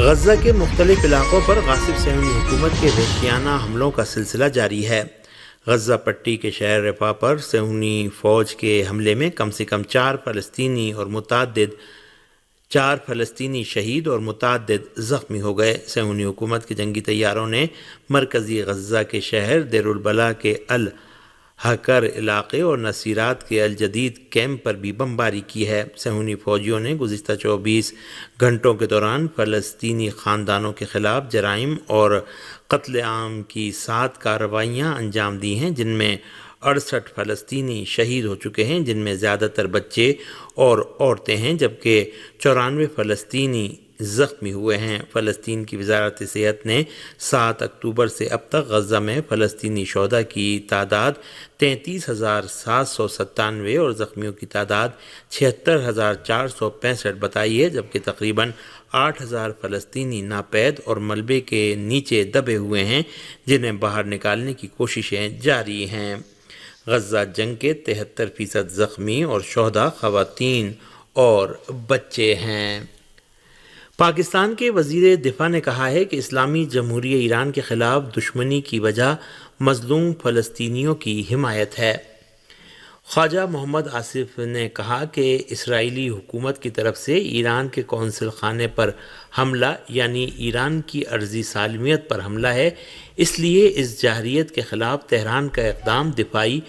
غزہ کے مختلف علاقوں پر غاصب صہیونی حکومت کے وحشیانہ حملوں کا سلسلہ جاری ہے۔ غزہ پٹی کے شہر رفح پر صہیونی فوج کے حملے میں کم سے کم 4 فلسطینی شہید اور متعدد زخمی ہو گئے۔ صہیونی حکومت کے جنگی طیاروں نے مرکزی غزہ کے شہر دیر البلح کے الحکر علاقے اور نصیرات کے الجدید کیمپ پر بھی بمباری کی ہے۔ صہیونی فوجیوں نے گزشتہ 24 گھنٹوں کے دوران فلسطینی خاندانوں کے خلاف جرائم اور قتل عام کی 7 کارروائیاں انجام دی ہیں، جن میں 68 فلسطینی شہید ہو چکے ہیں، جن میں زیادہ تر بچے اور عورتیں ہیں، جبکہ 94 فلسطینی زخمی ہوئے ہیں۔ فلسطین کی وزارت صحت نے 7 اکتوبر سے اب تک غزہ میں فلسطینی شہداء کی تعداد 33,797 اور زخمیوں کی تعداد 76,465 بتائی ہے، جبکہ تقریباً 8,000 فلسطینی ناپید اور ملبے کے نیچے دبے ہوئے ہیں، جنہیں باہر نکالنے کی کوششیں جاری ہیں۔ غزہ جنگ کے 73% زخمی اور شہداء خواتین اور بچے ہیں۔ پاکستان کے وزیر دفاع نے کہا ہے کہ اسلامی جمہوریہ ایران کے خلاف دشمنی کی وجہ مظلوم فلسطینیوں کی حمایت ہے۔ خواجہ محمد آصف نے کہا کہ اسرائیلی حکومت کی طرف سے ایران کے قونصل خانے پر حملہ یعنی ایران کی عرضی سالمیت پر حملہ ہے، اس لیے اس جارحیت کے خلاف تہران کا اقدام دفاعی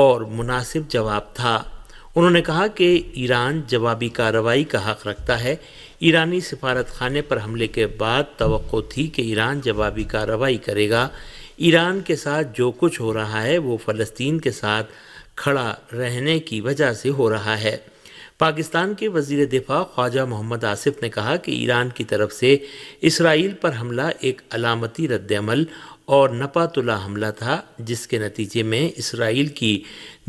اور مناسب جواب تھا۔ انہوں نے کہا کہ ایران جوابی کارروائی کا حق رکھتا ہے۔ ایرانی سفارت خانے پر حملے کے بعد توقع تھی کہ ایران جوابی کارروائی کرے گا۔ ایران کے ساتھ جو کچھ ہو رہا ہے وہ فلسطین کے ساتھ کھڑا رہنے کی وجہ سے ہو رہا ہے۔ پاکستان کے وزیر دفاع خواجہ محمد آصف نے کہا کہ ایران کی طرف سے اسرائیل پر حملہ ایک علامتی رد عمل اور نپا تلا حملہ تھا، جس کے نتیجے میں اسرائیل کی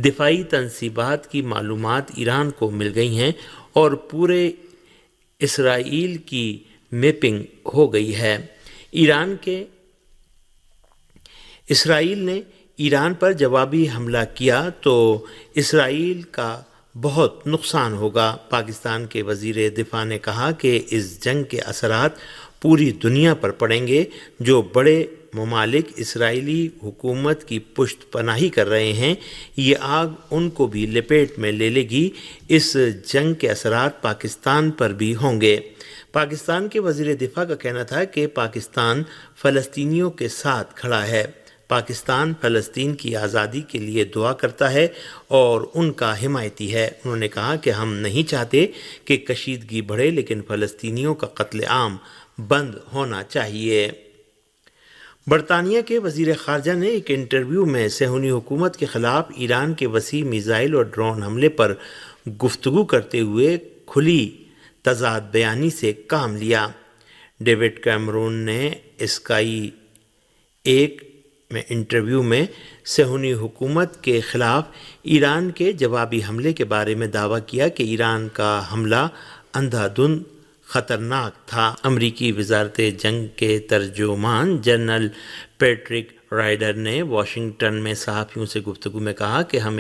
دفاعی تنصیبات کی معلومات ایران کو مل گئی ہیں اور پورے اسرائیل کی میپنگ ہو گئی ہے۔ اسرائیل نے ایران پر جوابی حملہ کیا تو اسرائیل کا بہت نقصان ہوگا۔ پاکستان کے وزیر دفاع نے کہا کہ اس جنگ کے اثرات پوری دنیا پر پڑیں گے۔ جو بڑے ممالک اسرائیلی حکومت کی پشت پناہی کر رہے ہیں، یہ آگ ان کو بھی لپیٹ میں لے گی۔ اس جنگ کے اثرات پاکستان پر بھی ہوں گے۔ پاکستان کے وزیر دفاع کا کہنا تھا کہ پاکستان فلسطینیوں کے ساتھ کھڑا ہے۔ پاکستان فلسطین کی آزادی کے لیے دعا کرتا ہے اور ان کا حمایتی ہے۔ انہوں نے کہا کہ ہم نہیں چاہتے کہ کشیدگی بڑھے، لیکن فلسطینیوں کا قتل عام بند ہونا چاہیے۔ برطانیہ کے وزیر خارجہ نے ایک انٹرویو میں صہیونی حکومت کے خلاف ایران کے وسیع میزائل اور ڈرون حملے پر گفتگو کرتے ہوئے کھلی تضاد بیانی سے کام لیا۔ ڈیوڈ کیمرون نے اسکائی 1 میں انٹرویو میں صہیونی حکومت کے خلاف ایران کے جوابی حملے کے بارے میں دعویٰ کیا کہ ایران کا حملہ اندھا دھند خطرناک تھا۔ امریکی وزارت جنگ کے ترجمان جنرل پیٹرک رائڈر نے واشنگٹن میں صحافیوں سے گفتگو میں کہا کہ ہم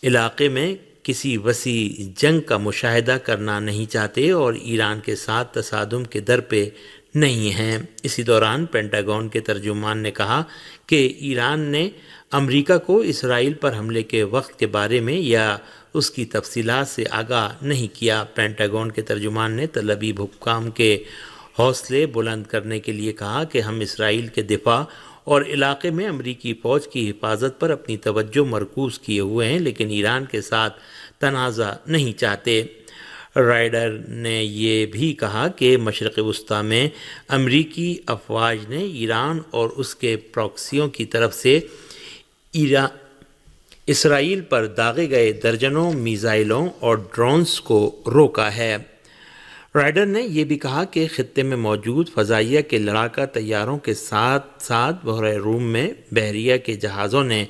علاقے میں کسی وسیع جنگ کا مشاہدہ کرنا نہیں چاہتے اور ایران کے ساتھ تصادم کے در پہ نہیں ہیں۔ اسی دوران پینٹاگون کے ترجمان نے کہا کہ ایران نے امریکہ کو اسرائیل پر حملے کے وقت کے بارے میں یا اس کی تفصیلات سے آگاہ نہیں کیا۔ پینٹاگون کے ترجمان نے تل ابیب حکام کے حوصلے بلند کرنے کے لیے کہا کہ ہم اسرائیل کے دفاع اور علاقے میں امریکی فوج کی حفاظت پر اپنی توجہ مرکوز کیے ہوئے ہیں، لیکن ایران کے ساتھ تنازع نہیں چاہتے۔ رائڈر نے یہ بھی کہا کہ مشرق وسطیٰ میں امریکی افواج نے ایران اور اس کے پراکسیوں کی طرف سے اسرائیل پر داغے گئے درجنوں میزائلوں اور ڈرونز کو روکا ہے۔ رائڈر نے یہ بھی کہا کہ خطے میں موجود فضائیہ کے لڑاکا طیاروں کے ساتھ ساتھ بحر روم میں بحریہ کے جہازوں نے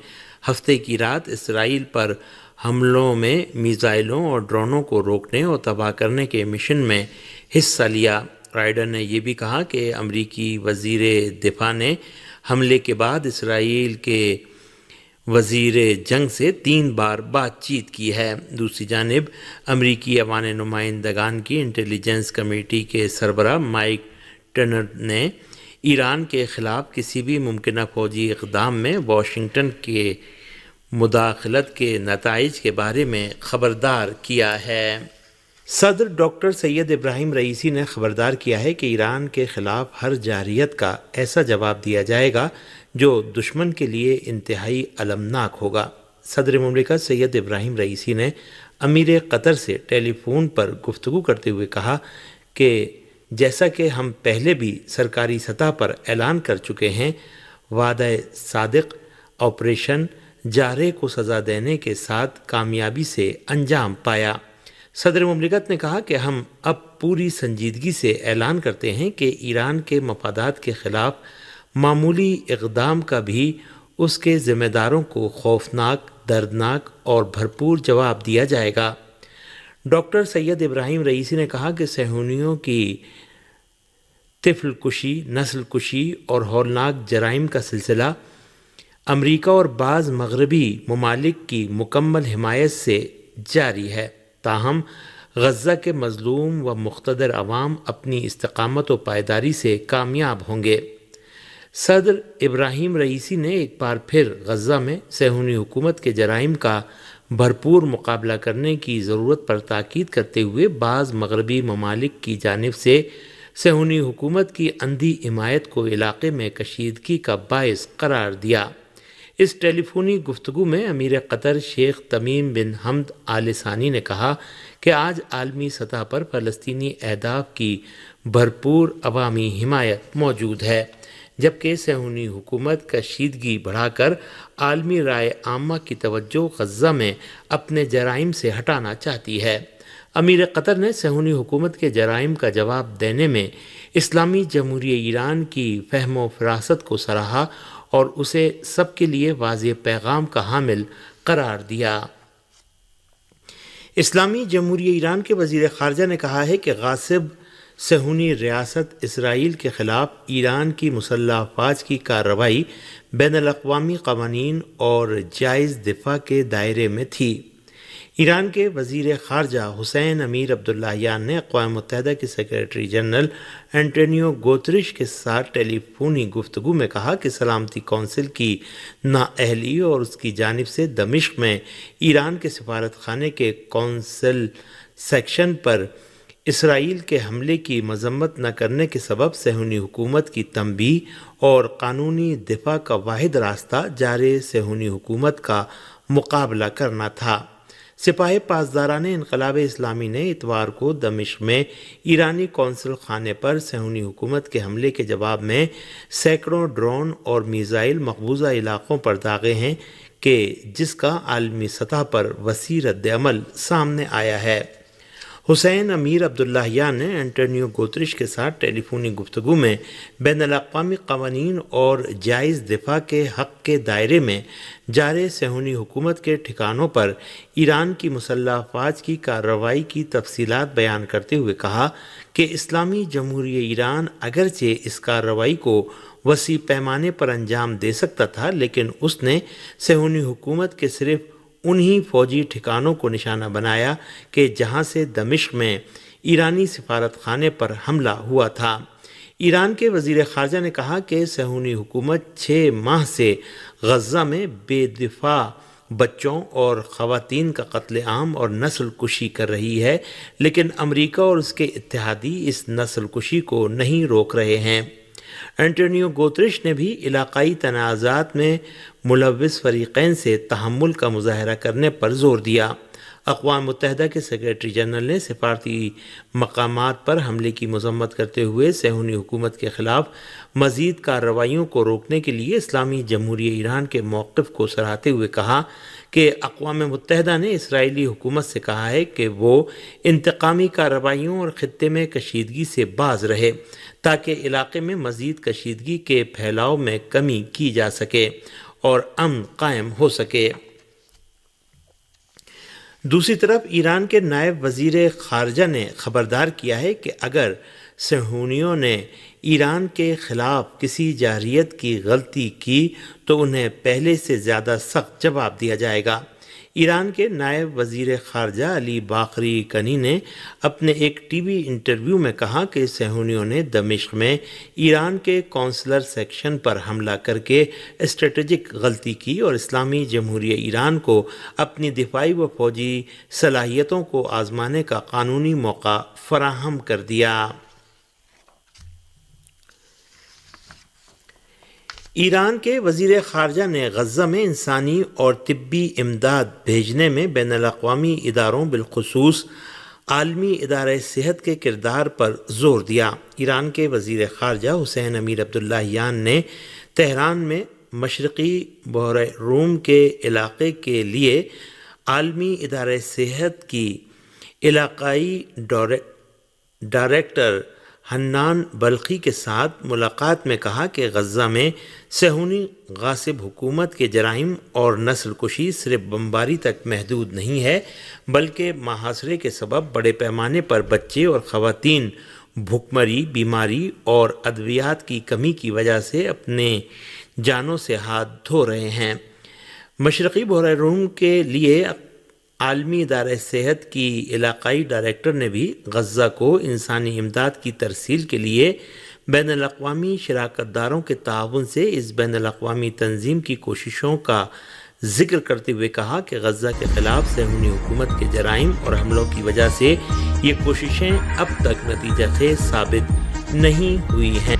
ہفتے کی رات اسرائیل پر حملوں میں میزائلوں اور ڈرونوں کو روکنے اور تباہ کرنے کے مشن میں حصہ لیا۔ رائڈر نے یہ بھی کہا کہ امریکی وزیر دفاع نے حملے کے بعد اسرائیل کے وزیر جنگ سے 3 بار بات چیت کی ہے۔ دوسری جانب امریکی ایوان نمائندگان کی انٹیلیجنس کمیٹی کے سربراہ مائک ٹرنر نے ایران کے خلاف کسی بھی ممکنہ فوجی اقدام میں واشنگٹن کے مداخلت کے نتائج کے بارے میں خبردار کیا ہے۔ صدر ڈاکٹر سید ابراہیم رئیسی نے خبردار کیا ہے کہ ایران کے خلاف ہر جارحیت کا ایسا جواب دیا جائے گا جو دشمن کے لیے انتہائی المناک ہوگا۔ صدر مملکت سید ابراہیم رئیسی نے امیر قطر سے ٹیلی فون پر گفتگو کرتے ہوئے کہا کہ جیسا کہ ہم پہلے بھی سرکاری سطح پر اعلان کر چکے ہیں، وعدہ صادق آپریشن جارح کو سزا دینے کے ساتھ کامیابی سے انجام پایا۔ صدر مملکت نے کہا کہ ہم اب پوری سنجیدگی سے اعلان کرتے ہیں کہ ایران کے مفادات کے خلاف معمولی اقدام کا بھی اس کے ذمہ داروں کو خوفناک، دردناک اور بھرپور جواب دیا جائے گا۔ ڈاکٹر سید ابراہیم رئیسی نے کہا کہ صہیونیوں کی طفل کشی، نسل کشی اور ہولناک جرائم کا سلسلہ امریکہ اور بعض مغربی ممالک کی مکمل حمایت سے جاری ہے، تاہم غزہ کے مظلوم و مقتدر عوام اپنی استقامت و پائیداری سے کامیاب ہوں گے۔ صدر ابراہیم رئیسی نے ایک بار پھر غزہ میں صہیونی حکومت کے جرائم کا بھرپور مقابلہ کرنے کی ضرورت پر تاکید کرتے ہوئے بعض مغربی ممالک کی جانب سے صہیونی حکومت کی اندھی حمایت کو علاقے میں کشیدگی کا باعث قرار دیا۔ اس ٹیلی فونی گفتگو میں امیر قطر شیخ تمیم بن حمد آل ثانی نے کہا کہ آج عالمی سطح پر فلسطینی اہداف کی بھرپور عوامی حمایت موجود ہے، جبکہ صہیونی حکومت کشیدگی بڑھا کر عالمی رائے عامہ کی توجہ غزہ میں اپنے جرائم سے ہٹانا چاہتی ہے۔ امیر قطر نے صہیونی حکومت کے جرائم کا جواب دینے میں اسلامی جمہوریہ ایران کی فہم و فراست کو سراہا اور اسے سب کے لیے واضح پیغام کا حامل قرار دیا۔ اسلامی جمہوریہ ایران کے وزیر خارجہ نے کہا ہے کہ غاصب صہیونی ریاست اسرائیل کے خلاف ایران کی مسلح افواج کی کارروائی بین الاقوامی قوانین اور جائز دفاع کے دائرے میں تھی۔ ایران کے وزیر خارجہ حسین امیر عبداللہیان نے اقوام متحدہ کے سیکریٹری جنرل اینٹونیو گوتریش کے ساتھ ٹیلی فونی گفتگو میں کہا کہ سلامتی کونسل کی نااہلی اور اس کی جانب سے دمشق میں ایران کے سفارت خانے کے کونسل سیکشن پر اسرائیل کے حملے کی مذمت نہ کرنے کے سبب صہیونی حکومت کی تنبیہ اور قانونی دفاع کا واحد راستہ جارح صہیونی حکومت کا مقابلہ کرنا تھا۔ سپاہ پاسداران انقلاب اسلامی نے اتوار کو دمشق میں ایرانی کونسل خانے پر صہیونی حکومت کے حملے کے جواب میں سینکڑوں ڈرون اور میزائل مقبوضہ علاقوں پر داغے ہیں کہ جس کا عالمی سطح پر وسیع رد عمل سامنے آیا ہے۔ حسین امیر عبداللہیان نے اینٹونیو گوتریش کے ساتھ ٹیلی فونی گفتگو میں بین الاقوامی قوانین اور جائز دفاع کے حق کے دائرے میں جارح صہیونی حکومت کے ٹھکانوں پر ایران کی مسلح افواج کی کارروائی کی تفصیلات بیان کرتے ہوئے کہا کہ اسلامی جمہوریہ ایران اگرچہ اس کارروائی کو وسیع پیمانے پر انجام دے سکتا تھا، لیکن اس نے صہیونی حکومت کے صرف انہی فوجی ٹھکانوں کو نشانہ بنایا کہ جہاں سے دمشق میں ایرانی سفارت خانے پر حملہ ہوا تھا۔ ایران کے وزیر خارجہ نے کہا کہ صہیونی حکومت 6 ماہ سے غزہ میں بے دفاع بچوں اور خواتین کا قتل عام اور نسل کشی کر رہی ہے، لیکن امریکہ اور اس کے اتحادی اس نسل کشی کو نہیں روک رہے ہیں۔ اینٹونیو گوتریش نے بھی علاقائی تنازعات میں ملوث فریقین سے تحمل کا مظاہرہ کرنے پر زور دیا۔ اقوام متحدہ کے سیکریٹری جنرل نے سفارتی مقامات پر حملے کی مذمت کرتے ہوئے صہیونی حکومت کے خلاف مزید کارروائیوں کو روکنے کے لیے اسلامی جمہوریہ ایران کے موقف کو سراہتے ہوئے کہا کہ اقوام متحدہ نے اسرائیلی حکومت سے کہا ہے کہ وہ انتقامی کارروائیوں اور خطے میں کشیدگی سے باز رہے تاکہ علاقے میں مزید کشیدگی کے پھیلاؤ میں کمی کی جا سکے اور امن قائم ہو سکے۔ دوسری طرف ایران کے نائب وزیر خارجہ نے خبردار کیا ہے کہ اگر صہیونیوں نے ایران کے خلاف کسی جارحیت کی غلطی کی تو انہیں پہلے سے زیادہ سخت جواب دیا جائے گا۔ ایران کے نائب وزیر خارجہ علی باقری کنی نے اپنے ایک ٹی وی انٹرویو میں کہا کہ صہیونیوں نے دمشق میں ایران کے قونصلر سیکشن پر حملہ کر کے اسٹریٹجک غلطی کی اور اسلامی جمہوریہ ایران کو اپنی دفاعی و فوجی صلاحیتوں کو آزمانے کا قانونی موقع فراہم کر دیا۔ ایران کے وزیر خارجہ نے غزہ میں انسانی اور طبی امداد بھیجنے میں بین الاقوامی اداروں بالخصوص عالمی ادارہ صحت کے کردار پر زور دیا۔ ایران کے وزیر خارجہ حسین امیر عبداللہیان نے تہران میں مشرقی بحر روم کے علاقے کے لیے عالمی ادارہ صحت کی علاقائی ڈائریکٹر حنان بلخی کے ساتھ ملاقات میں کہا کہ غزہ میں صہیونی غاصب حکومت کے جرائم اور نسل کشی صرف بمباری تک محدود نہیں ہے، بلکہ محاصرے کے سبب بڑے پیمانے پر بچے اور خواتین بھوکمری، بیماری اور ادویات کی کمی کی وجہ سے اپنے جانوں سے ہاتھ دھو رہے ہیں۔ مشرقی بحر روم کے لیے عالمی ادارہ صحت کی علاقائی ڈائریکٹر نے بھی غزہ کو انسانی امداد کی ترسیل کے لیے بین الاقوامی شراکت داروں کے تعاون سے اس بین الاقوامی تنظیم کی کوششوں کا ذکر کرتے ہوئے کہا کہ غزہ کے خلاف صہیونی حکومت کے جرائم اور حملوں کی وجہ سے یہ کوششیں اب تک نتیجہ خیز ثابت نہیں ہوئی ہیں۔